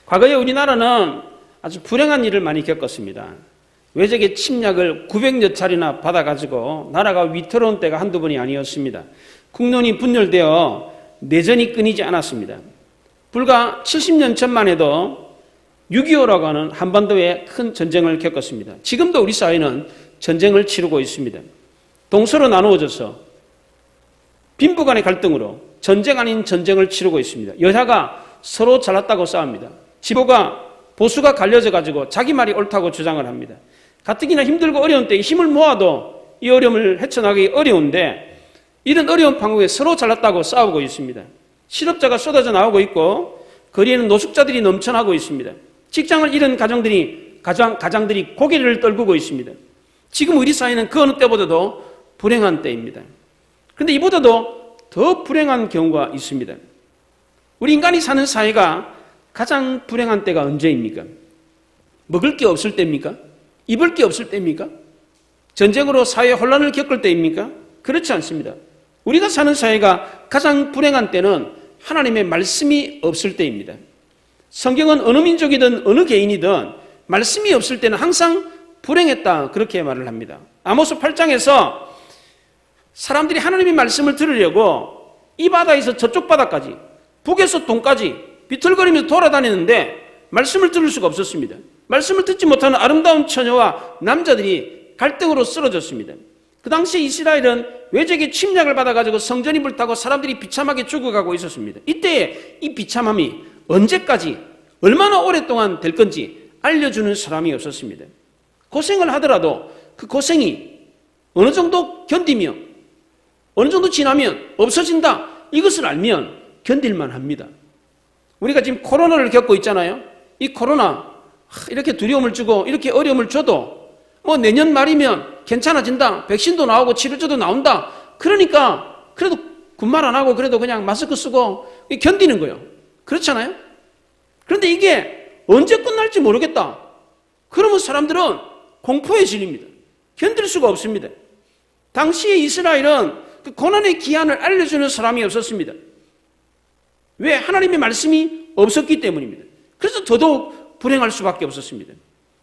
과거에 우리나라는 아주 불행한 일을 많이 겪었습니다. 외적의 침략을 900여 차례나 받아가지고 나라가 위태로운 때가 한두 번이 아니었습니다. 국론이 분열되어 내전이 끊이지 않았습니다. 불과 70년 전만 해도 6.25라고 하는 한반도의 큰 전쟁을 겪었습니다. 지금도 우리 사회는 전쟁을 치르고 있습니다. 동서로 나누어져서 빈부 간의 갈등으로 전쟁 아닌 전쟁을 치르고 있습니다. 여자가 서로 잘났다고 싸웁니다. 지도가 보수가 갈려져 가지고 자기 말이 옳다고 주장을 합니다. 가뜩이나 힘들고 어려운 때에 힘을 모아도 이 어려움을 헤쳐나가기 어려운데 이런 어려운 판국에 서로 잘났다고 싸우고 있습니다. 실업자가 쏟아져 나오고 있고 거리에는 노숙자들이 넘쳐나고 있습니다. 직장을 잃은 가장들이 고개를 떨구고 있습니다. 지금 우리 사회는 그 어느 때보다도 불행한 때입니다. 그런데 이보다도 더 불행한 경우가 있습니다. 우리 인간이 사는 사회가 가장 불행한 때가 언제입니까? 먹을 게 없을 때입니까? 입을 게 없을 때입니까? 전쟁으로 사회 혼란을 겪을 때입니까? 그렇지 않습니다. 우리가 사는 사회가 가장 불행한 때는 하나님의 말씀이 없을 때입니다. 성경은 어느 민족이든 어느 개인이든 말씀이 없을 때는 항상 불행했다 그렇게 말을 합니다. 아모스 8장에서 사람들이 하나님의 말씀을 들으려고 이 바다에서 저쪽 바다까지 북에서 동까지 비틀거리면서 돌아다니는데 말씀을 들을 수가 없었습니다. 말씀을 듣지 못하는 아름다운 처녀와 남자들이 갈등으로 쓰러졌습니다. 그 당시 이스라엘은 외적의 침략을 받아가지고 성전이 불타고 사람들이 비참하게 죽어가고 있었습니다. 이때에 이 비참함이 언제까지 얼마나 오랫동안 될 건지 알려주는 사람이 없었습니다. 고생을 하더라도 그 고생이 어느 정도 견디며 어느 정도 지나면 없어진다 이것을 알면 견딜만 합니다. 우리가 지금 코로나를 겪고 있잖아요. 이 코로나 이렇게 두려움을 주고 이렇게 어려움을 줘도 뭐 내년 말이면 괜찮아진다. 백신도 나오고 치료제도 나온다. 그러니까 그래도 군말 안 하고 그래도 그냥 마스크 쓰고 견디는 거예요. 그렇잖아요. 그런데 이게 언제 끝날지 모르겠다. 그러면 사람들은 공포에 질립니다. 견딜 수가 없습니다. 당시에 이스라엘은 그 고난의 기한을 알려주는 사람이 없었습니다. 왜? 하나님의 말씀이 없었기 때문입니다. 그래서 더더욱 불행할 수밖에 없었습니다.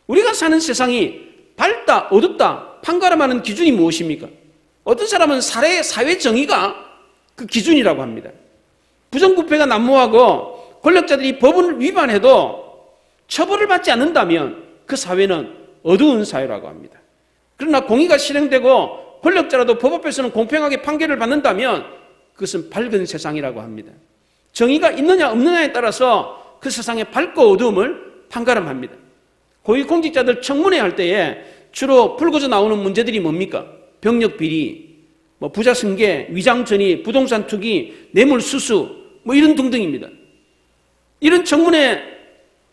우리가 사는 세상이 밝다, 어둡다, 판가름하는 기준이 무엇입니까? 어떤 사람은 사회 정의가 그 기준이라고 합니다. 부정부패가 난무하고 권력자들이 법을 위반해도 처벌을 받지 않는다면 그 사회는 어두운 사회라고 합니다. 그러나 공의가 실행되고 권력자라도 법 앞에서는 공평하게 판결을 받는다면 그것은 밝은 세상이라고 합니다. 정의가 있느냐 없느냐에 따라서 그 세상의 밝고 어두움을 판가름합니다. 고위공직자들 청문회 할 때에 주로 불거져 나오는 문제들이 뭡니까? 병력 비리, 부자 승계, 위장 전이, 부동산 투기, 뇌물 수수, 이런 등등입니다. 이런 청문회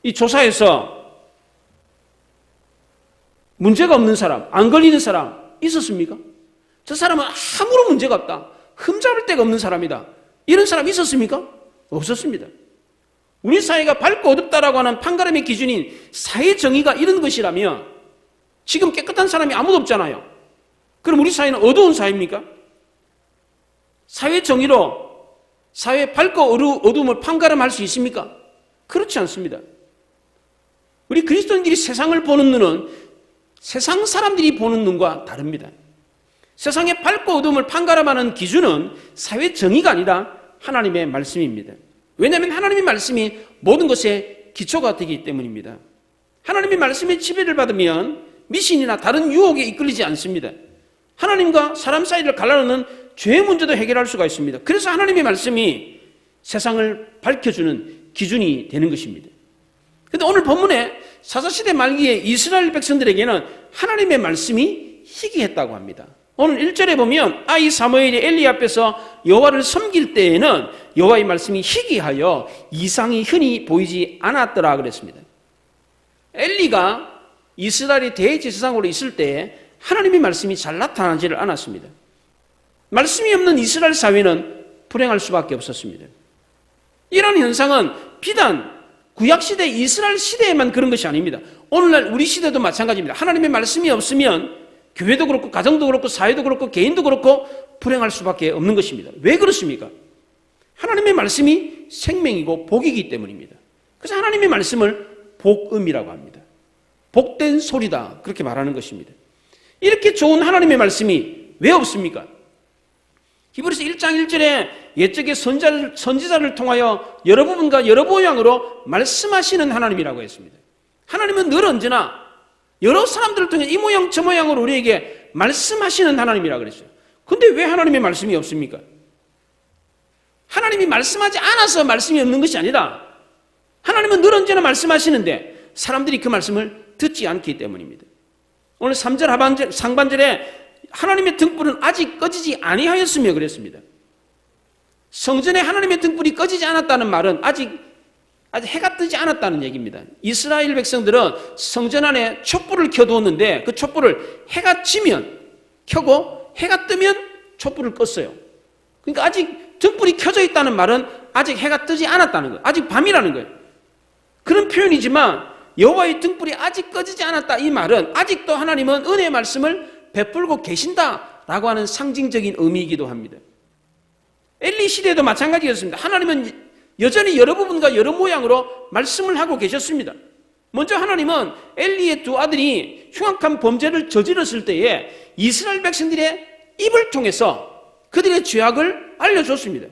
이 조사에서 문제가 없는 사람, 안 걸리는 사람 있었습니까? 저 사람은 아무런 문제가 없다. 흠잡을 데가 없는 사람이다. 이런 사람 있었습니까? 없었습니다. 우리 사회가 밝고 어둡다라고 하는 판가름의 기준인 사회 정의가 이런 것이라면 지금 깨끗한 사람이 아무도 없잖아요. 그럼 우리 사회는 어두운 사회입니까? 사회 정의로 사회 밝고 어두움을 판가름할 수 있습니까? 그렇지 않습니다. 우리 그리스도인들이 세상을 보는 눈은 세상 사람들이 보는 눈과 다릅니다. 세상의 밝고 어두움을 판가름하는 기준은 사회 정의가 아니라 하나님의 말씀입니다. 왜냐하면 하나님의 말씀이 모든 것의 기초가 되기 때문입니다. 하나님의 말씀의 지배를 받으면 미신이나 다른 유혹에 이끌리지 않습니다. 하나님과 사람 사이를 갈라놓는 죄의 문제도 해결할 수가 있습니다. 그래서 하나님의 말씀이 세상을 밝혀주는 기준이 되는 것입니다. 그런데 오늘 본문에 사사시대 말기에 이스라엘 백성들에게는 하나님의 말씀이 희귀했다고 합니다. 오늘 1절에 보면 아이 사무엘이 엘리 앞에서 여호와를 섬길 때에는 여호와의 말씀이 희귀하여 이상이 흔히 보이지 않았더라 그랬습니다. 엘리가 이스라엘의 대제사장으로 있을 때에 하나님의 말씀이 잘 나타나지를 않았습니다. 말씀이 없는 이스라엘 사회는 불행할 수밖에 없었습니다. 이런 현상은 비단 구약시대 이스라엘 시대에만 그런 것이 아닙니다. 오늘날 우리 시대도 마찬가지입니다. 하나님의 말씀이 없으면 교회도 그렇고 가정도 그렇고 사회도 그렇고 개인도 그렇고 불행할 수밖에 없는 것입니다. 왜 그렇습니까? 하나님의 말씀이 생명이고 복이기 때문입니다. 그래서 하나님의 말씀을 복음이라고 합니다. 복된 소리다, 그렇게 말하는 것입니다. 이렇게 좋은 하나님의 말씀이 왜 없습니까? 히브리서 1장 1절에 옛적의 선지자를 통하여 여러 부분과 여러 모양으로 말씀하시는 하나님이라고 했습니다. 하나님은 늘 언제나 여러 사람들을 통해 이 모양 저 모양으로 우리에게 말씀하시는 하나님이라고 그랬어요. 근데 왜 하나님의 말씀이 없습니까? 하나님이 말씀하지 않아서 말씀이 없는 것이 아니라 하나님은 늘 언제나 말씀하시는데 사람들이 그 말씀을 듣지 않기 때문입니다. 오늘 3절 상반절에 하나님의 등불은 아직 꺼지지 아니하였으며 그랬습니다. 성전에 하나님의 등불이 꺼지지 않았다는 말은 아직 해가 뜨지 않았다는 얘기입니다. 이스라엘 백성들은 성전 안에 촛불을 켜두었는데 그 촛불을 해가 지면 켜고 해가 뜨면 촛불을 껐어요. 그러니까 아직 등불이 켜져 있다는 말은 아직 해가 뜨지 않았다는 거예요. 아직 밤이라는 거예요. 그런 표현이지만 여호와의 등불이 아직 꺼지지 않았다, 이 말은 아직도 하나님은 은혜의 말씀을 베풀고 계신다라고 하는 상징적인 의미이기도 합니다. 엘리 시대도 마찬가지였습니다. 하나님은 여전히 여러 부분과 여러 모양으로 말씀을 하고 계셨습니다. 먼저 하나님은 엘리의 두 아들이 흉악한 범죄를 저질렀을 때에 이스라엘 백성들의 입을 통해서 그들의 죄악을 알려줬습니다.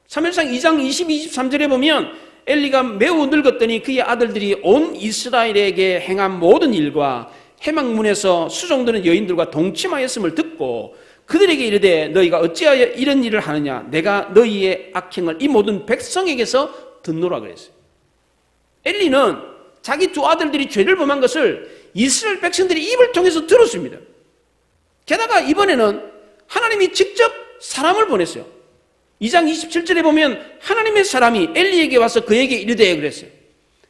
사무엘상 2장 22, 23절에 보면 엘리가 매우 늙었더니 그의 아들들이 온 이스라엘에게 행한 모든 일과 해망문에서 수종드는 여인들과 동침하였음을 듣고 그들에게 이르되 너희가 어찌하여 이런 일을 하느냐, 내가 너희의 악행을 이 모든 백성에게서 듣노라 그랬어요. 엘리는 자기 두 아들들이 죄를 범한 것을 이스라엘 백성들이 입을 통해서 들었습니다. 게다가 이번에는 하나님이 직접 사람을 보냈어요. 2장 27절에 보면 하나님의 사람이 엘리에게 와서 그에게 이르되 그랬어요.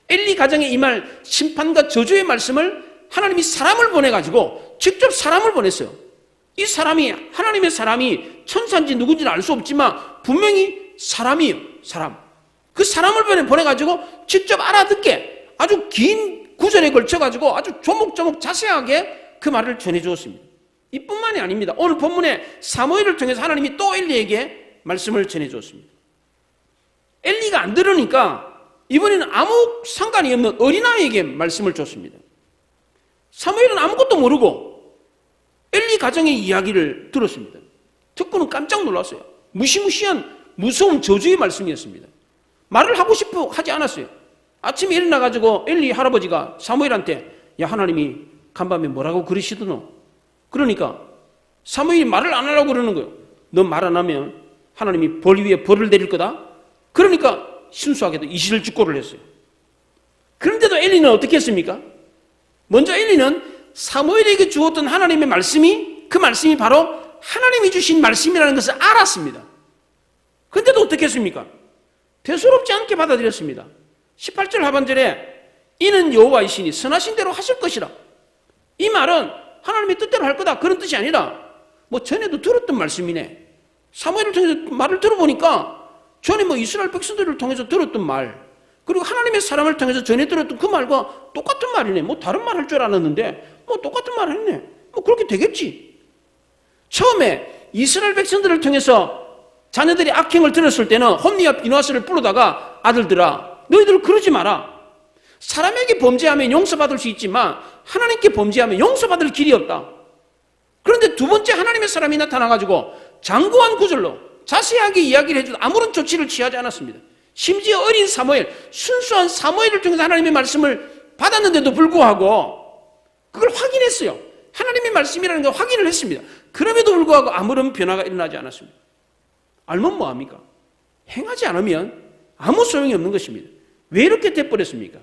엘리 가정에 임할 심판과 저주의 말씀을 하나님이 사람을 보내가지고 직접 사람을 보냈어요. 이 사람이, 하나님의 사람이 천사인지 누군지는 알 수 없지만 분명히 사람이에요. 사람. 그 사람을 보내가지고 직접 알아듣게 아주 긴 구절에 걸쳐가지고 아주 조목조목 자세하게 그 말을 전해주었습니다. 이뿐만이 아닙니다. 오늘 본문에 사무엘을 통해서 하나님이 또 엘리에게 말씀을 전해주었습니다. 엘리가 안 들으니까 이번에는 아무 상관이 없는 어린아이에게 말씀을 줬습니다. 사무엘은 아무것도 모르고 엘리 가정의 이야기를 들었습니다. 듣고는 깜짝 놀랐어요. 무시무시한 무서운 저주의 말씀이었습니다. 말을 하고 싶어 하지 않았어요. 아침에 일어나가지고 엘리 할아버지가 사무엘한테 야, 하나님이 간밤에 뭐라고 그러시더노? 그러니까 사무엘이 말을 안 하려고 그러는 거예요. 너 말 안 하면 하나님이 벌 위에 벌을 내릴 거다. 그러니까 순수하게도 이실직고를 했어요. 그런데도 엘리는 어떻게 했습니까? 먼저 엘리는 사무엘에게 주었던 하나님의 말씀이, 그 말씀이 바로 하나님이 주신 말씀이라는 것을 알았습니다. 그런데도 어떻게 했습니까? 대수롭지 않게 받아들였습니다. 18절 하반절에 이는 여호와이시니 선하신 대로 하실 것이라. 이 말은 하나님의 뜻대로 할 거다, 그런 뜻이 아니라 뭐 전에도 들었던 말씀이네. 사무엘을 통해서 말을 들어보니까 전에 뭐 이스라엘 백성들을 통해서 들었던 말, 그리고 하나님의 사람을 통해서 전해 들었던 그 말과 똑같은 말이네. 뭐 다른 말 할 줄 알았는데 뭐 똑같은 말 했네. 뭐 그렇게 되겠지. 처음에 이스라엘 백성들을 통해서 자녀들이 악행을 들었을 때는 홈니와 비누아스를 부르다가 아들들아, 너희들 그러지 마라. 사람에게 범죄하면 용서받을 수 있지만 하나님께 범죄하면 용서받을 길이 없다. 그런데 두 번째 하나님의 사람이 나타나가지고 장구한 구절로 자세하게 이야기를 해줘도 아무런 조치를 취하지 않았습니다. 심지어 어린 사무엘, 순수한 사무엘을 통해서 하나님의 말씀을 받았는데도 불구하고 그걸 확인했어요. 하나님의 말씀이라는 걸 확인을 했습니다. 그럼에도 불구하고 아무런 변화가 일어나지 않았습니다. 알면 뭐합니까? 행하지 않으면 아무 소용이 없는 것입니다. 왜 이렇게 돼버렸습니까?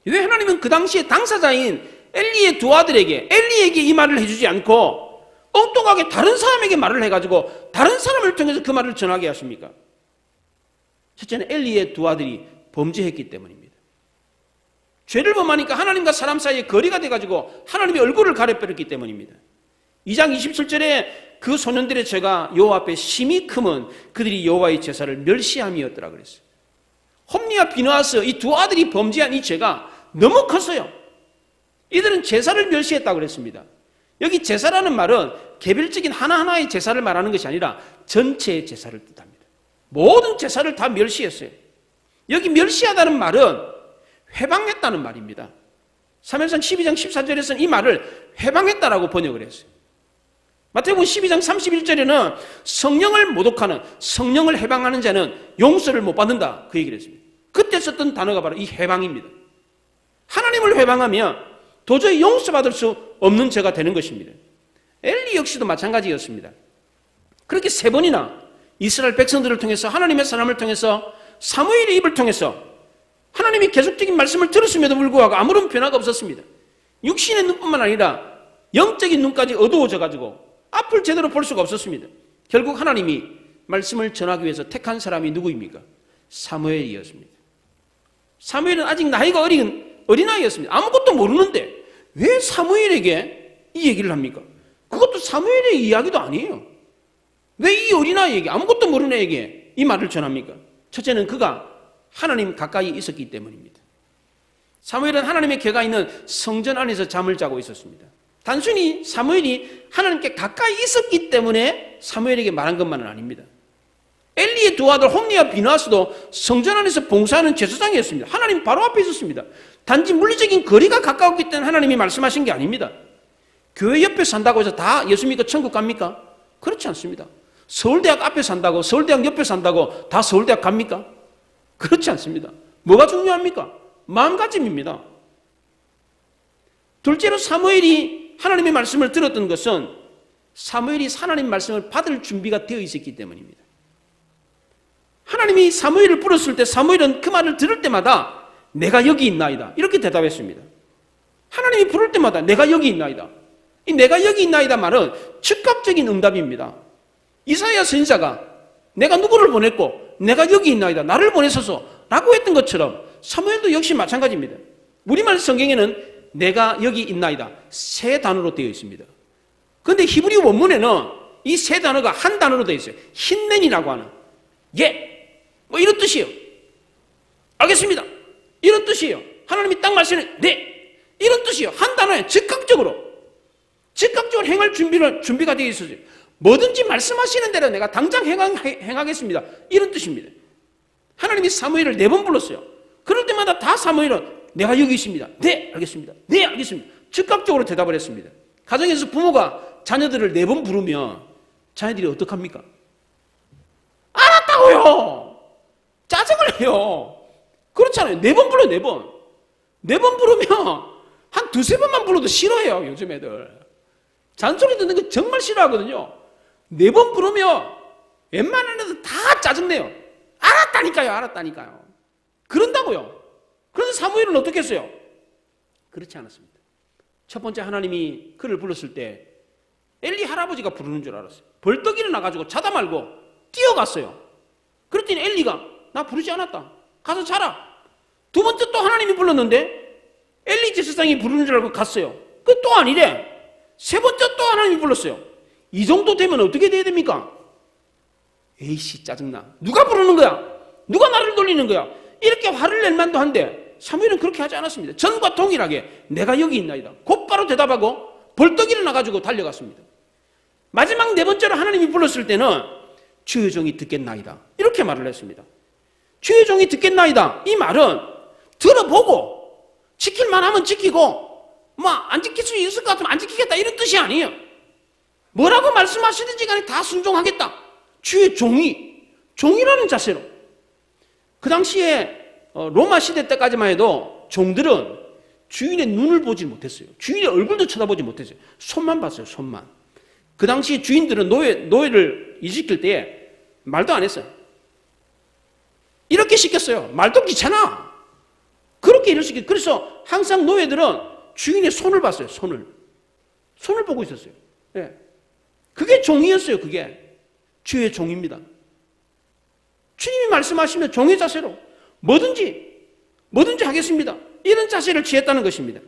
왜 하나님은 그 당시에 당사자인 엘리의 두 아들에게, 엘리에게 이 말을 해주지 않고 엉뚱하게 다른 사람에게 말을 해가지고 다른 사람을 통해서 그 말을 전하게 하십니까? 첫째는 엘리의 두 아들이 범죄했기 때문입니다. 죄를 범하니까 하나님과 사람 사이에 거리가 돼가지고 하나님의 얼굴을 가려버렸기 때문입니다. 2장 27절에 그 소년들의 죄가 여호와 앞에 심히 크면 그들이 여호와의 제사를 멸시함이었더라 그랬어요. 홈니와 비누아스 이 두 아들이 범죄한 이 죄가 너무 컸어요. 이들은 제사를 멸시했다고 그랬습니다. 여기 제사라는 말은 개별적인 하나하나의 제사를 말하는 것이 아니라 전체의 제사를 뜻합니다. 모든 제사를 다 멸시했어요. 여기 멸시하다는 말은 회방했다는 말입니다. 사무엘상 12장 14절에서는 이 말을 회방했다라고 번역을 했어요. 마태복음 12장 31절에는 성령을 모독하는, 성령을 해방하는 자는 용서를 못 받는다, 그 얘기를 했습니다. 그때 썼던 단어가 바로 이 해방입니다. 하나님을 회방하면 도저히 용서받을 수 없는 죄가 되는 것입니다. 엘리 역시도 마찬가지였습니다. 그렇게 3번이나 이스라엘 백성들을 통해서, 하나님의 사람을 통해서, 사무엘의 입을 통해서 하나님이 계속적인 말씀을 들었음에도 불구하고 아무런 변화가 없었습니다. 육신의 눈뿐만 아니라 영적인 눈까지 어두워져 가지고 앞을 제대로 볼 수가 없었습니다. 결국 하나님이 말씀을 전하기 위해서 택한 사람이 누구입니까? 사무엘이었습니다. 사무엘은 아직 나이가 어린아이였습니다. 아무것도 모르는데 왜 사무엘에게 이 얘기를 합니까? 그것도 사무엘의 이야기도 아니에요. 왜 이 어린아이에게, 아무것도 모르는 애에게 이 말을 전합니까? 첫째는 그가 하나님 가까이 있었기 때문입니다. 사무엘은 하나님의 궤가 있는 성전 안에서 잠을 자고 있었습니다. 단순히 사무엘이 하나님께 가까이 있었기 때문에 사무엘에게 말한 것만은 아닙니다. 엘리의 두 아들 홈니와 비나스도 성전 안에서 봉사하는 제사장이었습니다. 하나님 바로 앞에 있었습니다. 단지 물리적인 거리가 가까웠기 때문에 하나님이 말씀하신 게 아닙니다. 교회 옆에 산다고 해서 다 예수 믿고 천국 갑니까? 그렇지 않습니다. 서울대학 앞에 산다고, 서울대학 옆에 산다고 다 서울대학 갑니까? 그렇지 않습니다. 뭐가 중요합니까? 마음가짐입니다. 둘째로 사무엘이 하나님의 말씀을 들었던 것은 사무엘이 하나님 말씀을 받을 준비가 되어 있었기 때문입니다. 하나님이 사무엘을 부르실 때 사무엘은 그 말을 들을 때마다 내가 여기 있나이다 이렇게 대답했습니다. 하나님이 부를 때마다 내가 여기 있나이다. 이 내가 여기 있나이다 말은 즉각적인 응답입니다. 이사야 선지자가 내가 누구를 보냈고 내가 여기 있나이다 나를 보내소서 라고 했던 것처럼 사무엘도 역시 마찬가지입니다. 우리말 성경에는 내가 여기 있나이다 세 단어로 되어 있습니다. 그런데 히브리 원문에는 이 세 단어가 한 단어로 되어 있어요. 힌넨이라고 하는 뭐 이런 뜻이에요. 알겠습니다. 이런 뜻이에요. 하나님이 딱 말씀해 네 이런 뜻이에요. 한 단어에 즉각적으로 행할 준비가 되어 있어요. 뭐든지 말씀하시는 대로 내가 당장 행하겠습니다. 이런 뜻입니다. 하나님이 사무엘을 4번 불렀어요. 그럴 때마다 다 사무엘은 내가 여기 있습니다. 네, 알겠습니다. 네, 알겠습니다. 즉각적으로 대답을 했습니다. 가정에서 부모가 자녀들을 4번 부르면 자녀들이 어떡합니까? 알았다고요. 짜증을 해요. 그렇잖아요. 4번 불러요, 4번. 4번 부르면 한 2-3번만 불러도 싫어해요, 요즘 애들. 잔소리 듣는 거 정말 싫어하거든요. 4번 부르면 웬만한 애들 다 짜증내요. 알았다니까요. 그런다고요. 그런데 사무엘은 어떻게 했어요? 그렇지 않았습니다. 첫 번째 하나님이 그를 불렀을 때 엘리 할아버지가 부르는 줄 알았어요. 벌떡 일어나가지고 자다 말고 뛰어갔어요. 그랬더니 엘리가 나 부르지 않았다. 가서 자라. 두 번째 또 하나님이 불렀는데 엘리 제사장이 부르는 줄 알고 갔어요. 그 또 아니래. 세 번째 또 하나님이 불렀어요. 이 정도 되면 어떻게 돼야 됩니까? 에이씨 짜증나. 누가 부르는 거야? 누가 나를 돌리는 거야? 이렇게 화를 낼 만도 한데 사무엘은 그렇게 하지 않았습니다. 전과 동일하게 내가 여기 있나이다. 곧바로 대답하고 벌떡 일어나가지고 달려갔습니다. 마지막 4번째로 하나님이 불렀을 때는 주의 종이 듣겠나이다. 이렇게 말을 했습니다. 주의 종이 듣겠나이다. 이 말은 들어보고 지킬만 하면 지키고 안 지킬 수 있을 것 같으면 안 지키겠다 이런 뜻이 아니에요. 뭐라고 말씀하시든지 간에 다 순종하겠다. 주의 종이라는 자세로. 그 당시에 로마 시대 때까지만 해도 종들은 주인의 눈을 보지 못했어요. 주인의 얼굴도 쳐다보지 못했어요. 손만 봤어요. 손만. 그 당시 주인들은 노예를 일시킬 때 말도 안 했어요. 이렇게 시켰어요. 말도 귀찮아. 그렇게 일을 시켰어요. 그래서 항상 노예들은 주인의 손을 봤어요. 손을 보고 있었어요. 네. 그게 종이었어요. 그게 주의 종입니다. 주님이 말씀하시면 종의 자세로 뭐든지 하겠습니다. 이런 자세를 취했다는 것입니다.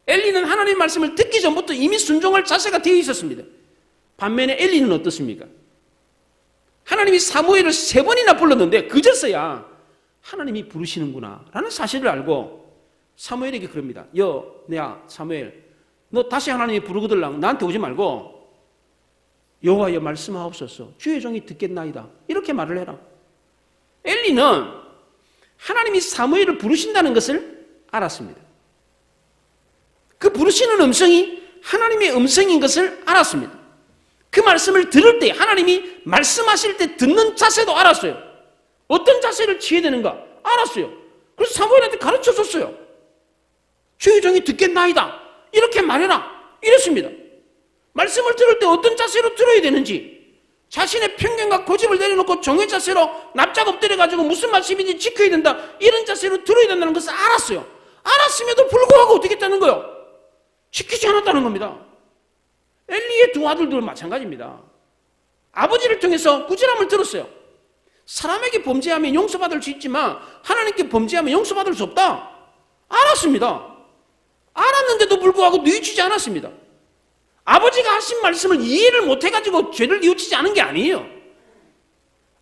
엘리는 하나님의 말씀을 듣기 전부터 이미 순종할 자세가 되어 있었습니다. 반면에 엘리는 어떻습니까? 하나님이 사무엘을 3번이나 불렀는데 그제서야 하나님이 부르시는구나 라는 사실을 알고 사무엘에게 그럽니다. 야 사무엘 너 다시 하나님이 부르거들랑 나한테 오지 말고 여호와여 말씀하옵소서 주의 종이 듣겠나이다 이렇게 말을 해라. 엘리는 하나님이 사무엘을 부르신다는 것을 알았습니다. 그 부르시는 음성이 하나님의 음성인 것을 알았습니다. 그 말씀을 들을 때, 하나님이 말씀하실 때 듣는 자세도 알았어요. 어떤 자세를 취해야 되는가 알았어요. 그래서 사무엘한테 가르쳐줬어요. 주의 종이 듣겠나이다, 이렇게 말해라, 이랬습니다. 말씀을 들을 때 어떤 자세로 들어야 되는지, 자신의 편견과 고집을 내려놓고 종의 자세로 납작 엎드려가지고 무슨 말씀인지 지켜야 된다, 이런 자세로 들어야 된다는 것을 알았어요. 알았음에도 불구하고 어떻게 했다는 거예요? 지키지 않았다는 겁니다. 엘리의 두 아들들은 마찬가지입니다. 아버지를 통해서 꾸지람을 들었어요. 사람에게 범죄하면 용서받을 수 있지만 하나님께 범죄하면 용서받을 수 없다. 알았습니다. 알았는데도 불구하고 뉘우치지 않았습니다. 아버지가 하신 말씀을 이해를 못해가지고 죄를 뉘우치지 않은 게 아니에요.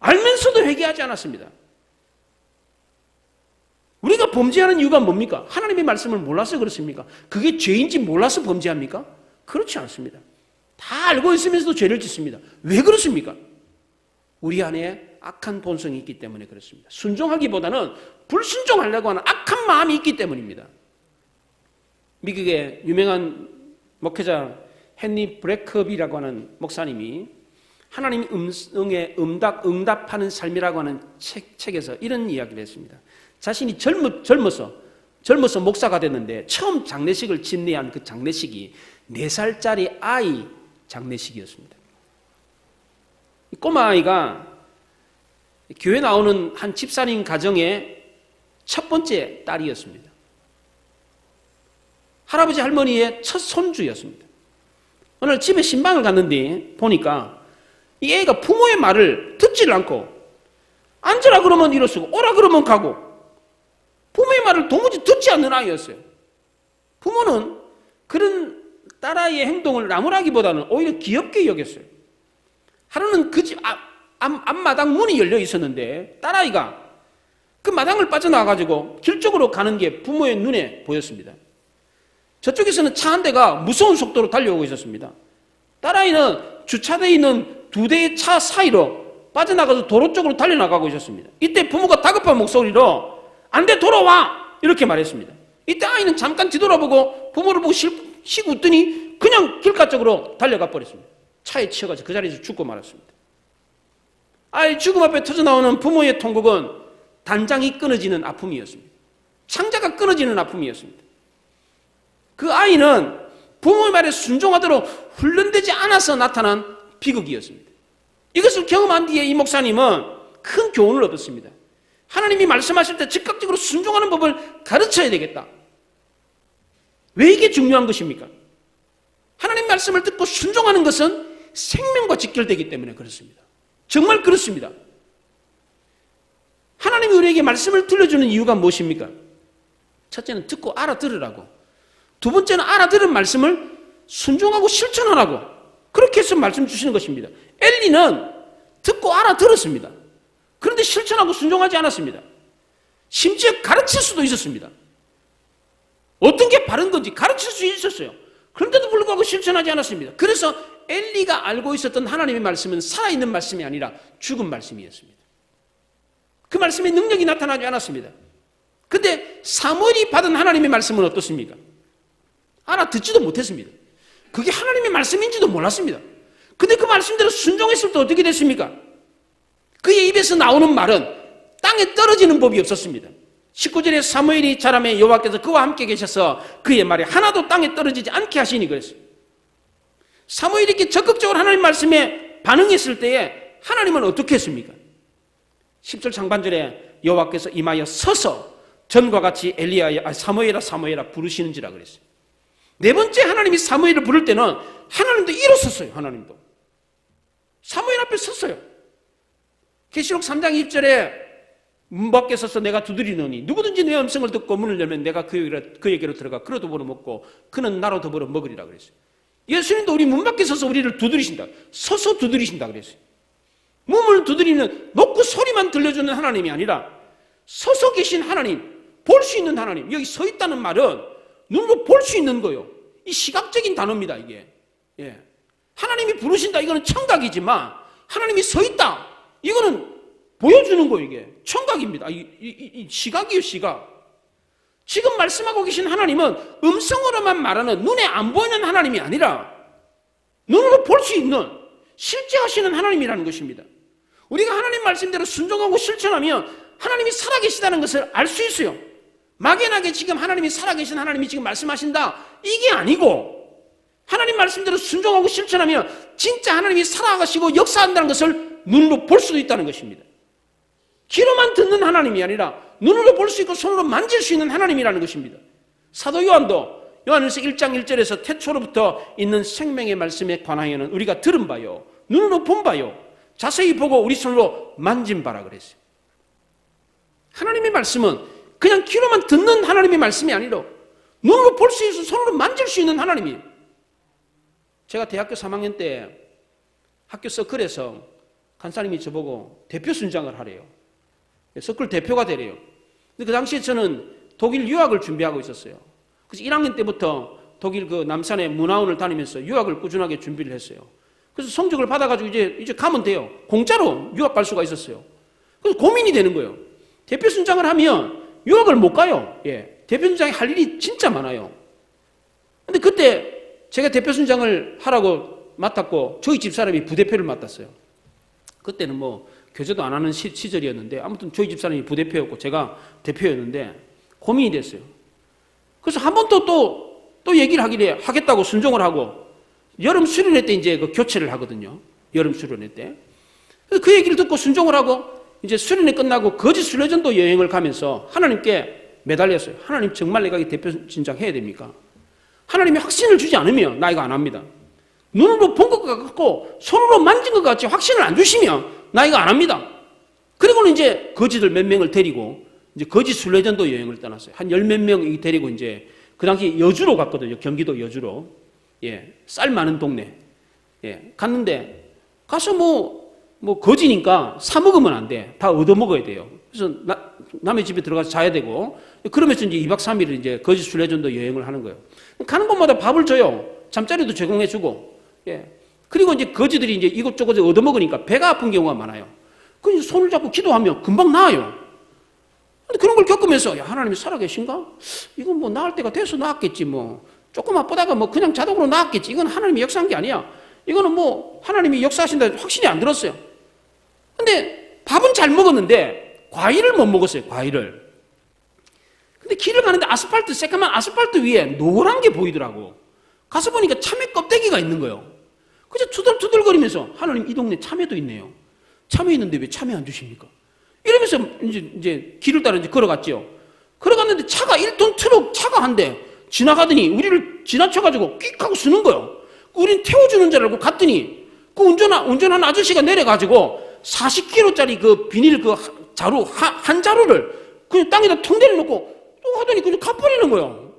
알면서도 회개하지 않았습니다. 우리가 범죄하는 이유가 뭡니까? 하나님의 말씀을 몰라서 그렇습니까? 그게 죄인지 몰라서 범죄합니까? 그렇지 않습니다. 다 알고 있으면서도 죄를 짓습니다. 왜 그렇습니까? 우리 안에 악한 본성이 있기 때문에 그렇습니다. 순종하기보다는 불순종하려고 하는 악한 마음이 있기 때문입니다. 미국의 유명한 목회자 헨리 브레컵이라고 하는 목사님이 하나님 음성에 응답하는 삶이라고 하는 책에서 이런 이야기를 했습니다. 자신이 젊어서 목사가 됐는데 처음 장례식을 집례한 그 장례식이 4살짜리 아이 장례식이었습니다. 이 꼬마 아이가 교회 나오는 한 집사님 가정의 첫 번째 딸이었습니다. 할아버지 할머니의 첫 손주였습니다. 오늘 집에 신방을 갔는데 보니까 이 애가 부모의 말을 듣지를 않고 앉으라 그러면 일어서고 오라 그러면 가고 부모의 말을 도무지 듣지 않는 아이였어요. 부모는 그런 딸아이의 행동을 나무라기보다는 오히려 귀엽게 여겼어요. 하루는 그 집 앞마당 문이 열려 있었는데 딸아이가 그 마당을 빠져나와가지고 길 쪽으로 가는 게 부모의 눈에 보였습니다. 저쪽에서는 차 한 대가 무서운 속도로 달려오고 있었습니다. 딸아이는 주차되어 있는 2대의 차 사이로 빠져나가서 도로 쪽으로 달려나가고 있었습니다. 이때 부모가 다급한 목소리로 안 돼, 돌아와! 이렇게 말했습니다. 이때 아이는 잠깐 뒤돌아보고 부모를 보고 씩 웃더니 그냥 길가 쪽으로 달려가 버렸습니다. 차에 치여가지고 그 자리에서 죽고 말았습니다. 아이 죽음 앞에 터져나오는 부모의 통곡은 단장이 끊어지는 아픔이었습니다. 창자가 끊어지는 아픔이었습니다. 그 아이는 부모의 말에 순종하도록 훈련되지 않아서 나타난 비극이었습니다. 이것을 경험한 뒤에 이 목사님은 큰 교훈을 얻었습니다. 하나님이 말씀하실 때 즉각적으로 순종하는 법을 가르쳐야 되겠다. 왜 이게 중요한 것입니까? 하나님 말씀을 듣고 순종하는 것은 생명과 직결되기 때문에 그렇습니다. 정말 그렇습니다. 하나님이 우리에게 말씀을 들려주는 이유가 무엇입니까? 첫째는 듣고 알아들으라고, 두 번째는 알아들은 말씀을 순종하고 실천하라고, 그렇게 해서 말씀 주시는 것입니다. 엘리는 듣고 알아들었습니다. 그런데 실천하고 순종하지 않았습니다. 심지어 가르칠 수도 있었습니다. 어떤 게 바른 건지 가르칠 수 있었어요. 그런데도 불구하고 실천하지 않았습니다. 그래서 엘리가 알고 있었던 하나님의 말씀은 살아있는 말씀이 아니라 죽은 말씀이었습니다. 그 말씀의 능력이 나타나지 않았습니다. 그런데 사무엘이 받은 하나님의 말씀은 어떻습니까? 알아듣지도 못했습니다. 그게 하나님의 말씀인지도 몰랐습니다. 근데 그 말씀대로 순종했을 때 어떻게 됐습니까? 그의 입에서 나오는 말은 땅에 떨어지는 법이 없었습니다. 19절에 사무엘이 자라매 여호와께서 그와 함께 계셔서 그의 말이 하나도 땅에 떨어지지 않게 하시니 그랬어요. 사무엘이 이렇게 적극적으로 하나님 말씀에 반응했을 때에 하나님은 어떻게 했습니까? 10절 상반절에 여호와께서 임하여 서서 전과 같이 사무엘아 부르시는지라 그랬어요. 네 번째 하나님이 사무엘을 부를 때는 하나님도 일어섰어요. 하나님도 사무엘 앞에 섰어요. 계시록 3장 1절에 문 밖에 서서 내가 두드리노니 누구든지 내 음성을 듣고 문을 열면 내가 그에게로 들어가 그로 더불어 먹고 그는 나로 더불어 먹으리라 그랬어요. 예수님도 우리 문 밖에 서서 우리를 두드리신다. 서서 두드리신다 그랬어요. 문을 두드리는 놓고 소리만 들려주는 하나님이 아니라 서서 계신 하나님, 볼 수 있는 하나님. 여기 서 있다는 말은 눈으로 볼 수 있는 거예요. 이 시각적인 단어입니다. 이게. 하나님이 부르신다. 이거는 청각이지만 하나님이 서 있다. 이거는 보여주는 거 이게. 청각입니다. 이 시각이에요, 시각. 지금 말씀하고 계신 하나님은 음성으로만 말하는 눈에 안 보이는 하나님이 아니라 눈으로 볼 수 있는 실제 하시는 하나님이라는 것입니다. 우리가 하나님 말씀대로 순종하고 실천하면 하나님이 살아계시다는 것을 알 수 있어요. 막연하게 지금 하나님이 살아계신 하나님이 지금 말씀하신다 이게 아니고 하나님 말씀대로 순종하고 실천하면 진짜 하나님이 살아가시고 역사한다는 것을 눈으로 볼 수도 있다는 것입니다. 귀로만 듣는 하나님이 아니라 눈으로 볼 수 있고 손으로 만질 수 있는 하나님이라는 것입니다. 사도 요한도 요한일서 1장 1절에서 태초로부터 있는 생명의 말씀에 관하여는 우리가 들은 바요 눈으로 본 바요 자세히 보고 우리 손으로 만진 바라 그랬어요. 하나님의 말씀은 그냥 귀로만 듣는 하나님의 말씀이 아니라 눈으로 볼 수 있어 손으로 만질 수 있는 하나님이에요. 제가 대학교 3학년 때 학교 서클에서 간사님이 저보고 대표 순장을 하래요. 서클 대표가 되래요. 근데 그 당시에 저는 독일 유학을 준비하고 있었어요. 그래서 1학년 때부터 독일 그 남산의 문화원을 다니면서 유학을 꾸준하게 준비를 했어요. 그래서 성적을 받아가지고 이제 가면 돼요. 공짜로 유학 갈 수가 있었어요. 그래서 고민이 되는 거예요. 대표 순장을 하면 유학을 못 가요. 예. 대표 순장이 할 일이 진짜 많아요. 근데 그때 제가 대표 순장을 하라고 맡았고 저희 집사람이 부대표를 맡았어요. 그때는 뭐 교제도 안 하는 시절이었는데 아무튼 저희 집사람이 부대표였고 제가 대표였는데 고민이 됐어요. 그래서 한 번 또 얘기를 하겠다고 순종을 하고 여름 수련회 때 이제 그 교체를 하거든요. 여름 수련회 때. 그 얘기를 듣고 순종을 하고 이제 수련회 끝나고 거짓 순례전도 여행을 가면서 하나님께 매달렸어요. 하나님 정말 내가 이 대표 순장 해야 됩니까? 하나님이 확신을 주지 않으면 나 이거 안 합니다. 눈으로 본 것 같고 손으로 만진 것 같이 확신을 안 주시면 나 이거 안 합니다. 그리고는 이제 거지들 몇 명을 데리고 이제 거짓 순례전도 여행을 떠났어요. 한 10몇 명 데리고 이제 그 당시 여주로 갔거든요. 경기도 여주로. 예. 쌀 많은 동네. 예. 갔는데 가서 뭐 거지니까 사 먹으면 안 돼. 다 얻어 먹어야 돼요. 그래서 남의 집에 들어가서 자야 되고 그러면서 이제 2박 3일 이제 거짓 순례전도 여행을 하는 거예요. 가는 곳마다 밥을 줘요. 잠자리도 제공해 주고. 예. 그리고 이제 거지들이 이제 이것저것 얻어 먹으니까 배가 아픈 경우가 많아요. 그 손을 잡고 기도하면 금방 나아요. 근데 그런 걸 겪으면서 야, 하나님이 살아계신가? 이건 뭐 나을 때가 돼서 나았겠지 뭐. 조금 아프다가 뭐 그냥 자동으로 나았겠지. 이건 하나님이 역사한 게 아니야. 이거는 뭐 하나님이 역사하신다 확신이 안 들었어요. 근데 밥은 잘 먹었는데 과일을 못 먹었어요. 과일을. 근데 길을 가는데 새까만 아스팔트 위에 노란 게 보이더라고. 가서 보니까 참외 껍데기가 있는 거예요. 그래서 투덜투덜거리면서 하나님 이 동네 참외도 있네요. 참외 있는데 왜 참외 안 주십니까? 이러면서 이제 길을 따라 이제 걸어갔죠. 걸어갔는데 차가 1톤 트럭 차가 한 대 지나가더니 우리를 지나쳐가지고 끽 하고 쓰는 거예요. 우린 태워주는 줄 알고 갔더니 그 운전하는 아저씨가 내려가지고 40kg짜리 그 비닐 그 자루 한 자루를 그냥 땅에다 통 내려놓고 또 하더니 그냥 가버리는 거예요.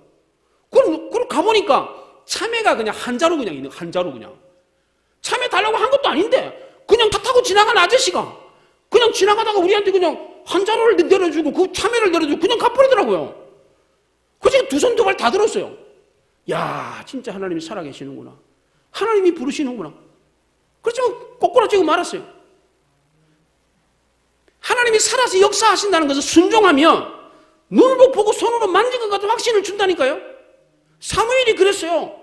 그걸 가보니까 참외가 그냥 한 자루 그냥 있는 한 자루 그냥 참외 달라고 한 것도 아닌데 그냥 다 타고 지나간 아저씨가 그냥 지나가다가 우리한테 그냥 한 자루를 내려주고 그 참외를 내려주고 그냥 가버리더라고요. 그래서 두 손 두 발 다 들었어요. 야 진짜 하나님이 살아계시는구나. 하나님이 부르시는구나. 그렇지만 꼬꾸라지고 말았어요. 하나님이 살아서 역사하신다는 것을 순종하면 눈으로 보고 손으로 만진 것 같은 확신을 준다니까요. 사무엘이 그랬어요.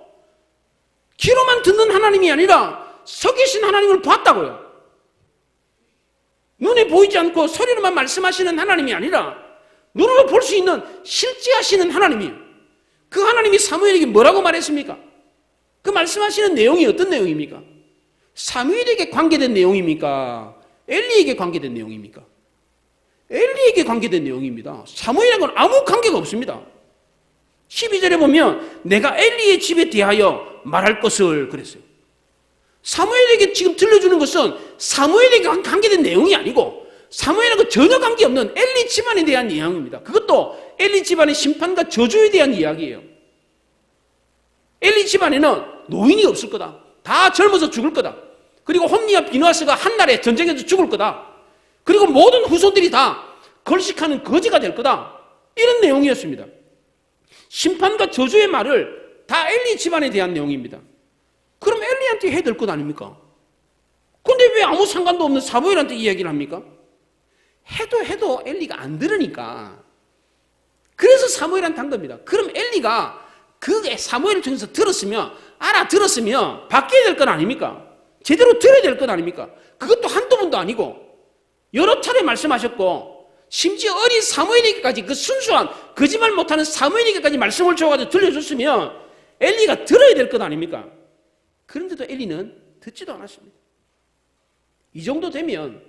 귀로만 듣는 하나님이 아니라 서 계신 하나님을 봤다고요. 눈에 보이지 않고 소리로만 말씀하시는 하나님이 아니라 눈으로 볼 수 있는 실제 하시는 하나님이에요. 그 하나님이 사무엘에게 뭐라고 말했습니까? 그 말씀하시는 내용이 어떤 내용입니까? 사무엘에게 관계된 내용입니까? 엘리에게 관계된 내용입니까? 엘리에게 관계된 내용입니다. 사무엘하고는 아무 관계가 없습니다. 12절에 보면 내가 엘리의 집에 대하여 말할 것을 그랬어요. 사무엘에게 지금 들려주는 것은 사무엘에게 관계된 내용이 아니고 사무엘하고 전혀 관계없는 엘리 집안에 대한 내용입니다. 그것도 엘리 집안의 심판과 저주에 대한 이야기예요. 엘리 집안에는 노인이 없을 거다. 다 젊어서 죽을 거다. 그리고 홈리와 비누아스가 한날에 전쟁에서 죽을 거다. 그리고 모든 후손들이 다 걸식하는 거지가 될 거다. 이런 내용이었습니다. 심판과 저주의 말을 다 엘리 집안에 대한 내용입니다. 그럼 엘리한테 해야 될 것 아닙니까? 근데 왜 아무 상관도 없는 사무엘한테 이야기를 합니까? 해도 엘리가 안 들으니까 그래서 사무엘한테 한 겁니다. 그럼 엘리가 그 사무엘을 통해서 알아들었으면 바뀌어야 될 건 아닙니까? 제대로 들어야 될 건 아닙니까? 그것도 한두 번도 아니고 여러 차례 말씀하셨고 심지어 어린 사무엘에게까지 그 순수한 거짓말 못하는 사무엘에게까지 말씀을 줘가지고 들려줬으면 엘리가 들어야 될 것 아닙니까? 그런데도 엘리는 듣지도 않았습니다. 이 정도 되면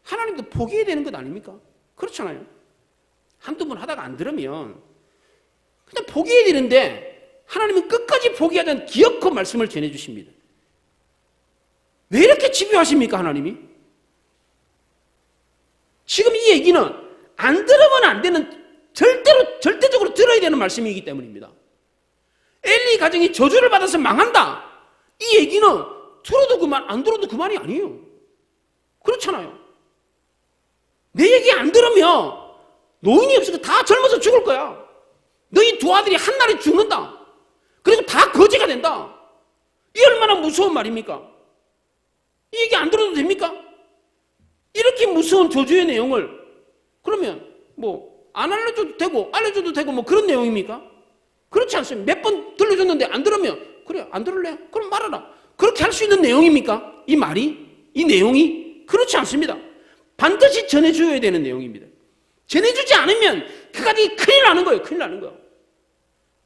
하나님도 포기해야 되는 것 아닙니까? 그렇잖아요. 한두 번 하다가 안 들으면 그냥 포기해야 되는데 하나님은 끝까지 포기하자는 기어코 말씀을 전해주십니다. 왜 이렇게 집요하십니까, 하나님이? 지금 이 얘기는 안 들으면 안 되는 절대적으로 들어야 되는 말씀이기 때문입니다. 엘리 가정이 저주를 받아서 망한다. 이 얘기는 들어도 그만, 안 들어도 그만이 아니에요. 그렇잖아요. 내 얘기 안 들으면 노인이 없으니까 다 젊어서 죽을 거야. 너희 두 아들이 한날에 죽는다. 그리고 다 거지가 된다. 이 얼마나 무서운 말입니까? 이 얘기 안 들어도 됩니까? 이렇게 무서운 저주의 내용을 그러면 안 알려줘도 되고 뭐 그런 내용입니까? 그렇지 않습니다. 몇 번 들려줬는데 안 들으면 그래 안 들을래? 그럼 말하라. 그렇게 할 수 있는 내용입니까? 이 말이? 이 내용이? 그렇지 않습니다. 반드시 전해줘야 되는 내용입니다. 전해주지 않으면 그까지 큰일 나는 거예요. 큰일 나는 거예요.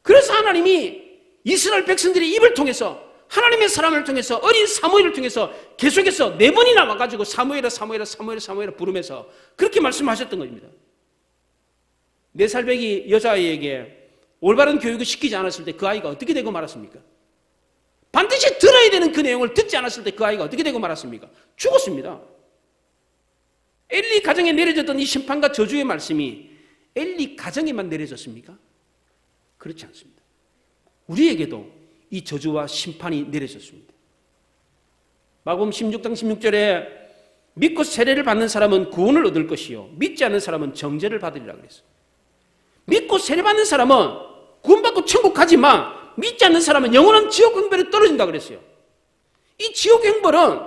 그래서 하나님이 이스라엘 백성들의 입을 통해서 하나님의 사람을 통해서 어린 사무엘을 통해서 계속해서 4번이나 와가지고 사무엘아 부르면서 그렇게 말씀하셨던 겁니다. 4살배기 여자아이에게 올바른 교육을 시키지 않았을 때 그 아이가 어떻게 되고 말았습니까? 반드시 들어야 되는 그 내용을 듣지 않았을 때 그 아이가 어떻게 되고 말았습니까? 죽었습니다. 엘리 가정에 내려졌던 이 심판과 저주의 말씀이 엘리 가정에만 내려졌습니까? 그렇지 않습니다. 우리에게도 이 저주와 심판이 내려졌습니다. 마가복음 16장 16절에 믿고 세례를 받는 사람은 구원을 얻을 것이요 믿지 않는 사람은 정죄를 받으리라 그랬어요. 믿고 세례 받는 사람은 구원받고 천국 가지만 믿지 않는 사람은 영원한 지옥 형벌에 떨어진다 그랬어요. 이 지옥 형벌은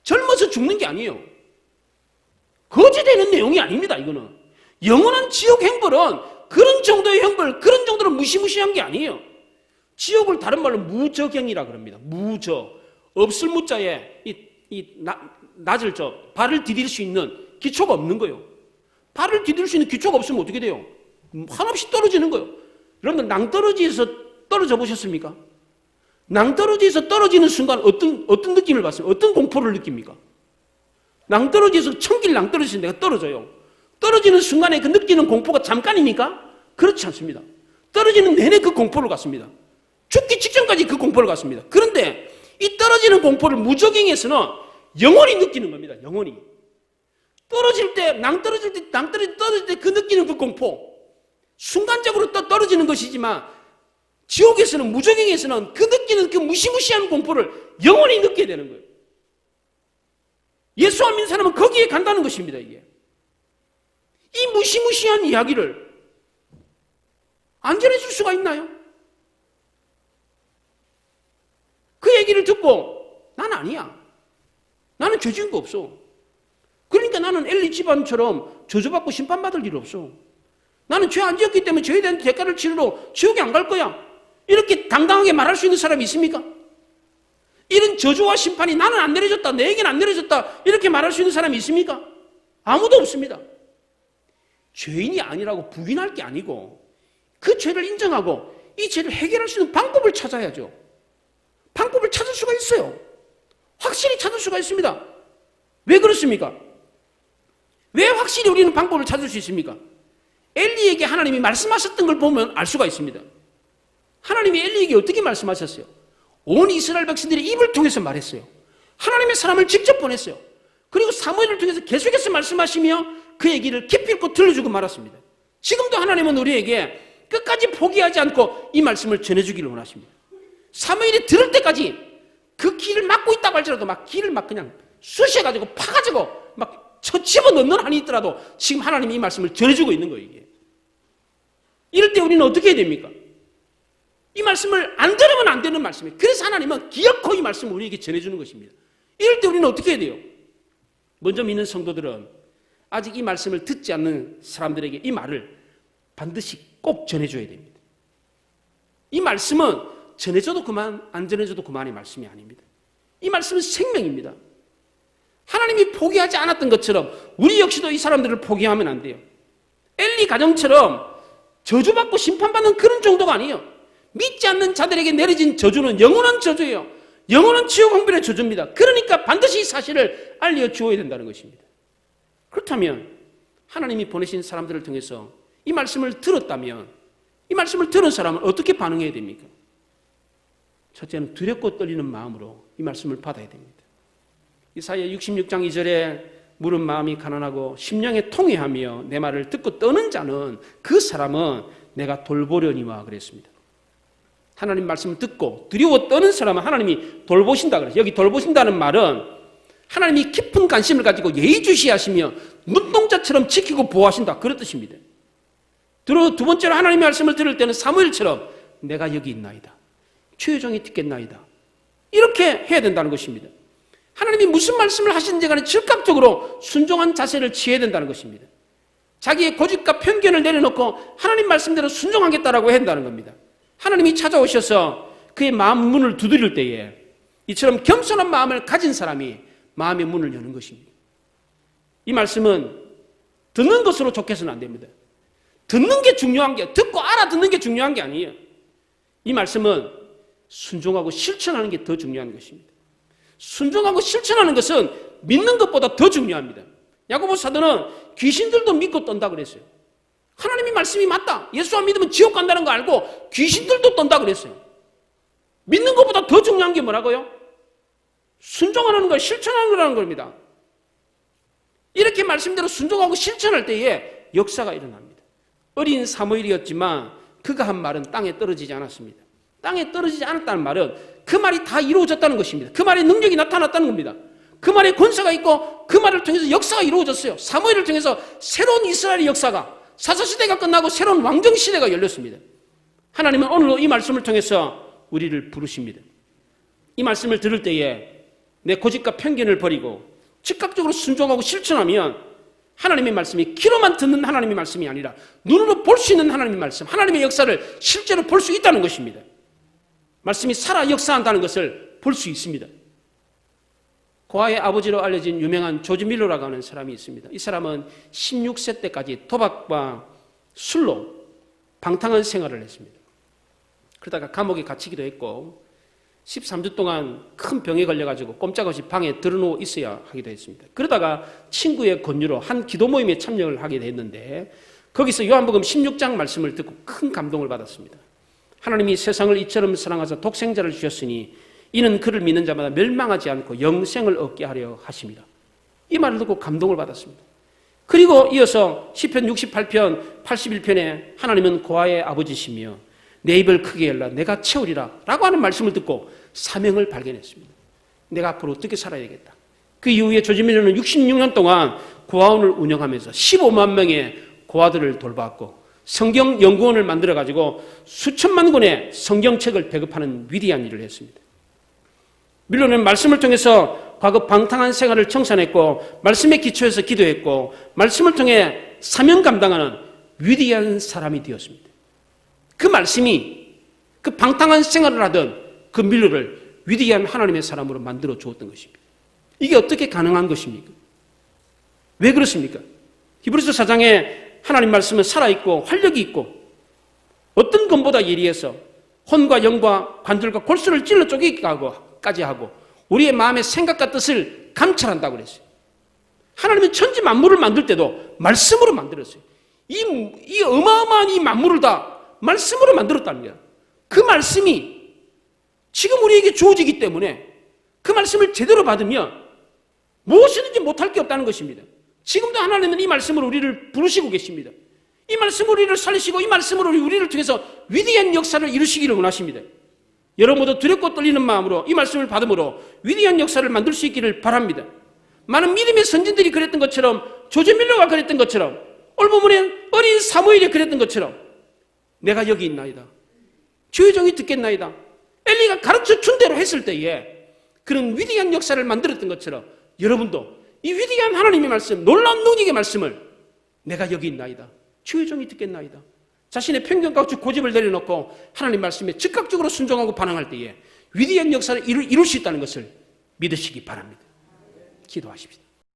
젊어서 죽는 게 아니에요. 거지되는 내용이 아닙니다. 이거는 영원한 지옥 형벌은 그런 정도의 형벌, 그런 정도로 무시무시한 게 아니에요. 지옥을 다른 말로 무저경이라 그럽니다. 무저, 없을 무자에 낮을 발을 디딜 수 있는 기초가 없는 거예요. 발을 디딜 수 있는 기초가 없으면 어떻게 돼요? 한없이 떨어지는 거예요. 여러분들 낭떠러지에서 떨어져 보셨습니까? 낭떠러지에서 떨어지는 순간 어떤 느낌을 받습니까? 어떤 공포를 느낍니까? 낭떠러지에서 천길 낭떠러지에서 내가 떨어져요. 떨어지는 순간에 그 느끼는 공포가 잠깐입니까? 그렇지 않습니다. 떨어지는 내내 그 공포를 갖습니다. 죽기 직전까지 그 공포를 갖습니다. 그런데 이 떨어지는 공포를 무저갱에서는 영원히 느끼는 겁니다. 영원히. 떨어질 때 그 느끼는 그 공포. 순간적으로 떨어지는 것이지만 지옥에서는 무저갱에서는 그 느끼는 그 무시무시한 공포를 영원히 느끼게 되는 거예요. 예수 안 믿는 사람은 거기에 간다는 것입니다. 이게. 이 무시무시한 이야기를 안 전해줄 수가 있나요? 그 얘기를 듣고 난 아니야. 나는 죄 지은 거 없어. 그러니까 나는 엘리 집안처럼 저주받고 심판받을 일 없어. 나는 죄 안 지었기 때문에 죄에 대한 대가를 치르러 지옥에 안 갈 거야. 이렇게 당당하게 말할 수 있는 사람이 있습니까? 이런 저주와 심판이 나는 안 내려졌다, 내에게는 안 내려졌다 이렇게 말할 수 있는 사람이 있습니까? 아무도 없습니다. 죄인이 아니라고 부인할 게 아니고 그 죄를 인정하고 이 죄를 해결할 수 있는 방법을 찾아야죠. 방법을 찾을 수가 있어요. 확실히 찾을 수가 있습니다. 왜 그렇습니까? 왜 확실히 우리는 방법을 찾을 수 있습니까? 엘리에게 하나님이 말씀하셨던 걸 보면 알 수가 있습니다. 하나님이 엘리에게 어떻게 말씀하셨어요? 온 이스라엘 백성들의 입을 통해서 말했어요. 하나님의 사람을 직접 보냈어요. 그리고 사무엘을 통해서 계속해서 말씀하시며 그 얘기를 깊이 있고 들려주고 말았습니다. 지금도 하나님은 우리에게 끝까지 포기하지 않고 이 말씀을 전해주기를 원하십니다. 사무엘이 들을 때까지 그 길을 막고 있다고 할지라도 막 길을 막 그냥 쑤셔가지고 파가지고 막 집어넣는 한이 있더라도 지금 하나님이 이 말씀을 전해주고 있는 거예요. 이게. 이럴 때 우리는 어떻게 해야 됩니까? 이 말씀을 안 들으면 안 되는 말씀이에요. 그래서 하나님은 기어코 이 말씀을 우리에게 전해주는 것입니다. 이럴 때 우리는 어떻게 해야 돼요? 먼저 믿는 성도들은 아직 이 말씀을 듣지 않는 사람들에게 이 말을 반드시 꼭 전해줘야 됩니다. 이 말씀은 전해줘도 그만, 안 전해줘도 그만의 말씀이 아닙니다. 이 말씀은 생명입니다. 하나님이 포기하지 않았던 것처럼 우리 역시도 이 사람들을 포기하면 안 돼요. 엘리 가정처럼 저주받고 심판받는 그런 정도가 아니에요. 믿지 않는 자들에게 내려진 저주는 영원한 저주예요. 영원한 지옥 황별의 저주입니다. 그러니까 반드시 이 사실을 알려주어야 된다는 것입니다. 그렇다면 하나님이 보내신 사람들을 통해서 이 말씀을 들었다면 이 말씀을 들은 사람은 어떻게 반응해야 됩니까? 첫째는 두렵고 떨리는 마음으로 이 말씀을 받아야 됩니다. 이사야 66장 2절에 물은 마음이 가난하고 심령에 통회하며 내 말을 듣고 떠는 자는 그 사람은 내가 돌보려니와 그랬습니다. 하나님 말씀을 듣고 두려워 떠는 사람은 하나님이 돌보신다 그랬어요. 여기 돌보신다는 말은 하나님이 깊은 관심을 가지고 예의주시하시며 눈동자처럼 지키고 보호하신다 그런 뜻입니다. 두 번째로 하나님의 말씀을 들을 때는 사무엘처럼 내가 여기 있나이다. 주의 종이 듣겠나이다. 이렇게 해야 된다는 것입니다. 하나님이 무슨 말씀을 하시는지 간에 즉각적으로 순종한 자세를 취해야 된다는 것입니다. 자기의 고집과 편견을 내려놓고 하나님 말씀대로 순종하겠다라고 해야 한다는 겁니다. 하나님이 찾아오셔서 그의 마음 문을 두드릴 때에 이처럼 겸손한 마음을 가진 사람이 마음의 문을 여는 것입니다. 이 말씀은 듣는 것으로 족해서는 안 됩니다. 듣는 게 중요한 게, 듣고 알아듣는 게 중요한 게 아니에요. 이 말씀은 순종하고 실천하는 게 더 중요한 것입니다. 순종하고 실천하는 것은 믿는 것보다 더 중요합니다. 야고보 사도는 귀신들도 믿고 떤다 그랬어요. 하나님의 말씀이 맞다. 예수 안 믿으면 지옥 간다는 거 알고 귀신들도 떤다 그랬어요. 믿는 것보다 더 중요한 게 뭐라고요? 순종하는 거, 실천하는 거라는 겁니다. 이렇게 말씀대로 순종하고 실천할 때에 역사가 일어납니다. 어린 사무엘이었지만 그가 한 말은 땅에 떨어지지 않았습니다. 땅에 떨어지지 않았다는 말은 그 말이 다 이루어졌다는 것입니다. 그 말의 능력이 나타났다는 겁니다. 그 말에 권세가 있고 그 말을 통해서 역사가 이루어졌어요. 사무엘을 통해서 새로운 이스라엘의 역사가, 사사시대가 끝나고 새로운 왕정시대가 열렸습니다. 하나님은 오늘도 이 말씀을 통해서 우리를 부르십니다. 이 말씀을 들을 때에 내 고집과 편견을 버리고 즉각적으로 순종하고 실천하면 하나님의 말씀이 귀로만 듣는 하나님의 말씀이 아니라 눈으로 볼 수 있는 하나님의 말씀, 하나님의 역사를 실제로 볼 수 있다는 것입니다. 말씀이 살아 역사한다는 것을 볼 수 있습니다. 고아의 아버지로 알려진 유명한 조지 밀러라고 하는 사람이 있습니다. 이 사람은 16세 때까지 도박과 술로 방탕한 생활을 했습니다. 그러다가 감옥에 갇히기도 했고 13주 동안 큰 병에 걸려가지고 꼼짝없이 방에 들어누워 있어야 하기도 했습니다. 그러다가 친구의 권유로 한 기도 모임에 참여를 하게 됐는데 거기서 요한복음 16장 말씀을 듣고 큰 감동을 받았습니다. 하나님이 세상을 이처럼 사랑하사 독생자를 주셨으니 이는 그를 믿는 자마다 멸망하지 않고 영생을 얻게 하려 하심이라. 이 말을 듣고 감동을 받았습니다. 그리고 이어서 시편 68편 81편에 하나님은 고아의 아버지시며 내 입을 크게 열라 내가 채우리라 라고 하는 말씀을 듣고 사명을 발견했습니다. 내가 앞으로 어떻게 살아야 되겠다. 그 이후에 조지 밀러는 66년 동안 고아원을 운영하면서 15만 명의 고아들을 돌봤고 성경 연구원을 만들어가지고 수천만 권의 성경책을 배급하는 위대한 일을 했습니다. 밀러는 말씀을 통해서 과거 방탕한 생활을 청산했고 말씀에 기초해서 기도했고 말씀을 통해 사명 감당하는 위대한 사람이 되었습니다. 그 말씀이 그 방탕한 생활을 하던 그 밀러를 위대한 하나님의 사람으로 만들어 주었던 것입니다. 이게 어떻게 가능한 것입니까? 왜 그렇습니까? 히브리서 4장에 하나님 말씀은 살아있고 활력이 있고 어떤 것보다 예리해서 혼과 영과 관절과 골수를 찔러 쪼개기까지 하고 우리의 마음의 생각과 뜻을 감찰한다고 그랬어요. 하나님은 천지 만물을 만들 때도 말씀으로 만들었어요. 이 어마어마한 이 만물을 다 말씀으로 만들었다는 거야. 그 말씀이 지금 우리에게 주어지기 때문에 그 말씀을 제대로 받으면 무엇이든지 못할 게 없다는 것입니다. 지금도 하나님은 이 말씀으로 우리를 부르시고 계십니다. 이 말씀으로 우리를 살리시고 이 말씀으로 우리를 통해서 위대한 역사를 이루시기를 원하십니다. 여러분도 두렵고 떨리는 마음으로 이 말씀을 받음으로 위대한 역사를 만들 수 있기를 바랍니다. 많은 믿음의 선진들이 그랬던 것처럼 조지 밀러가 그랬던 것처럼 오늘 본문에 어린 사무엘이 그랬던 것처럼 내가 여기 있나이다. 주의 종이 듣겠나이다. 엘리가 가르쳐 준 대로 했을 때에 그런 위대한 역사를 만들었던 것처럼 여러분도 이 위대한 하나님의 말씀, 놀라운 능력의 말씀을 내가 여기 있나이다, 주의 종이 듣겠나이다, 자신의 편견과 고집을 내려놓고 하나님 말씀에 즉각적으로 순종하고 반응할 때에 위대한 역사를 이룰 수 있다는 것을 믿으시기 바랍니다. 기도하십시다.